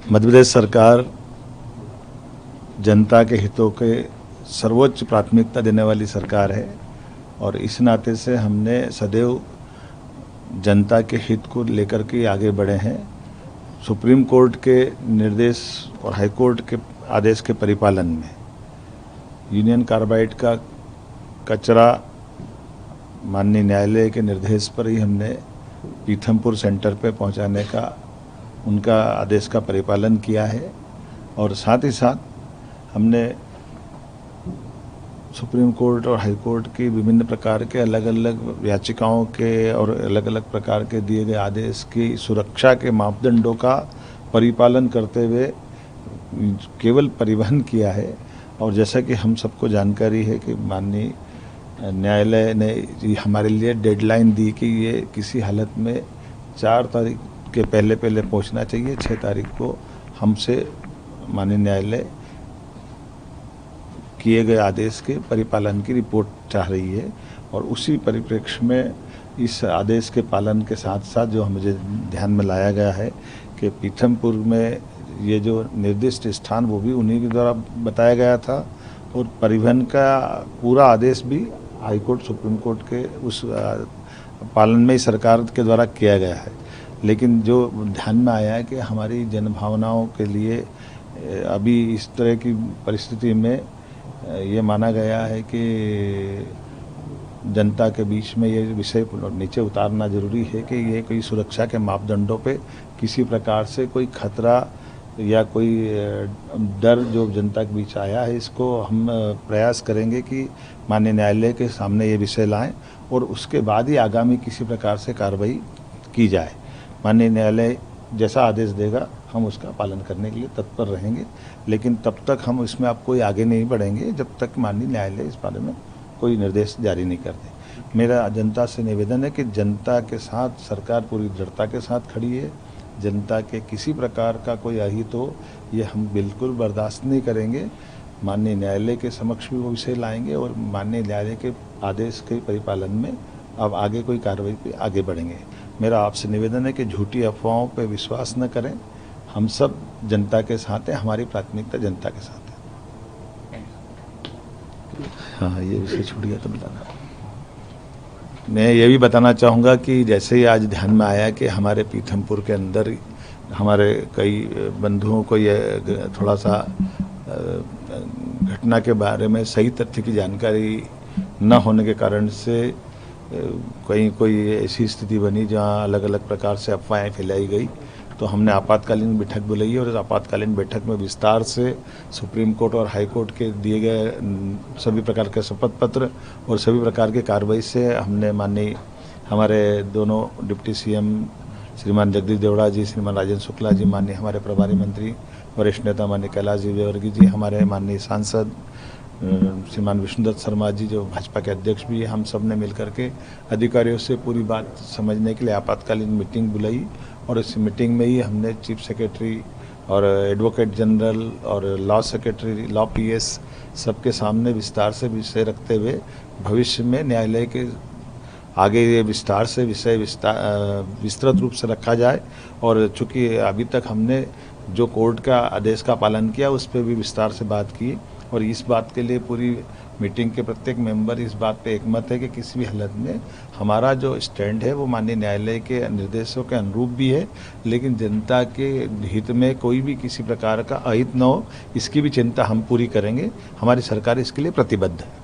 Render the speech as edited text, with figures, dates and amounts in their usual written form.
मध्य प्रदेश सरकार जनता के हितों के सर्वोच्च प्राथमिकता देने वाली सरकार है और इस नाते से हमने सदैव जनता के हित को लेकर के आगे बढ़े हैं। सुप्रीम कोर्ट के निर्देश और हाई कोर्ट के आदेश के परिपालन में यूनियन कार्बाइड का कचरा माननीय न्यायालय के निर्देश पर ही हमने पीथमपुर सेंटर पे पहुंचाने का उनका आदेश का परिपालन किया है और साथ ही साथ हमने सुप्रीम कोर्ट और हाई कोर्ट की विभिन्न प्रकार के अलग अलग याचिकाओं के और अलग अलग प्रकार के दिए गए आदेश की सुरक्षा के मापदंडों का परिपालन करते हुए केवल परिवहन किया है। और जैसा कि हम सबको जानकारी है कि माननीय न्यायालय ने हमारे लिए डेडलाइन दी कि ये किसी हालत में 4 तारीख के पहले पहुंचना चाहिए। 6 तारीख को हमसे माननीय न्यायालय किए गए आदेश के परिपालन की रिपोर्ट चाह रही है और उसी परिप्रेक्ष्य में इस आदेश के पालन के साथ साथ जो मुझे ध्यान में लाया गया है कि पीथमपुर में ये जो निर्दिष्ट स्थान वो भी उन्हीं के द्वारा बताया गया था और परिवहन का पूरा आदेश भी हाई कोर्ट सुप्रीम कोर्ट के उस पालन में ही सरकार के द्वारा किया गया है। लेकिन जो ध्यान में आया है कि हमारी जनभावनाओं के लिए अभी इस तरह की परिस्थिति में ये माना गया है कि जनता के बीच में ये विषय नीचे उतारना जरूरी है कि ये कोई सुरक्षा के मापदंडों पे किसी प्रकार से कोई खतरा या कोई डर जो जनता के बीच आया है, इसको हम प्रयास करेंगे कि माननीय न्यायालय के सामने ये विषय लाएं और उसके बाद ही आगामी किसी प्रकार से कार्रवाई की जाए। माननीय न्यायालय जैसा आदेश देगा हम उसका पालन करने के लिए तत्पर रहेंगे, लेकिन तब तक हम इसमें आप कोई आगे नहीं बढ़ेंगे जब तक माननीय न्यायालय इस बारे में कोई निर्देश जारी नहीं करते। मेरा जनता से निवेदन है कि जनता के साथ सरकार पूरी दृढ़ता के साथ खड़ी है। जनता के किसी प्रकार का कोई अहित हो ये हम बिल्कुल बर्दाश्त नहीं करेंगे। माननीय न्यायालय के समक्ष भी वो विषय लाएंगे और माननीय न्यायालय के आदेश के परिपालन में अब आगे कोई कार्रवाई पे आगे बढ़ेंगे। मेरा आपसे निवेदन है कि झूठी अफवाहों पे विश्वास न करें। हम सब जनता के साथ हैं, हमारी प्राथमिकता जनता के साथ है। हाँ, ये विषय छूट गया तो बताना। मैं ये भी बताना चाहूँगा कि जैसे ही आज ध्यान में आया कि हमारे पीथमपुर के अंदर हमारे कई बंधुओं को ये थोड़ा सा घटना के बारे में सही तथ्य की जानकारी न होने के कारण से कहीं कोई ऐसी स्थिति बनी जहाँ अलग अलग प्रकार से अफवाहें फैलाई गई, तो हमने आपातकालीन बैठक बुलाई और इस आपातकालीन बैठक में विस्तार से सुप्रीम कोर्ट और हाई कोर्ट के दिए गए सभी प्रकार के शपथ पत्र और सभी प्रकार की कार्रवाई से हमने माननीय हमारे दोनों डिप्टी सीएम श्रीमान जगदीश देवड़ा जी, श्रीमान राजेंद्र शुक्ला जी, माननीय हमारे प्रभारी मंत्री वरिष्ठ नेता माननीय कैलाश विजयवर्गीय जी, हमारे माननीय सांसद श्रीमान विष्णुदत्त शर्मा जी जो भाजपा के अध्यक्ष भी, हम सब ने मिलकर के अधिकारियों से पूरी बात समझने के लिए आपातकालीन मीटिंग बुलाई और इस मीटिंग में ही हमने चीफ सेक्रेटरी और एडवोकेट जनरल और लॉ सेक्रेटरी, लॉ पीएस सबके सामने विस्तार से विषय रखते हुए भविष्य में न्यायालय के आगे ये विस्तार से विषय विस्तृत रूप से रखा जाए। और चूँकि अभी तक हमने जो कोर्ट का आदेश का पालन किया उस पर भी विस्तार से बात की और इस बात के लिए पूरी मीटिंग के प्रत्येक मेंबर इस बात पे एकमत है कि किसी भी हालत में हमारा जो स्टैंड है वो माननीय न्यायालय के निर्देशों के अनुरूप भी है, लेकिन जनता के हित में कोई भी किसी प्रकार का अहित न हो इसकी भी चिंता हम पूरी करेंगे। हमारी सरकार इसके लिए प्रतिबद्ध है।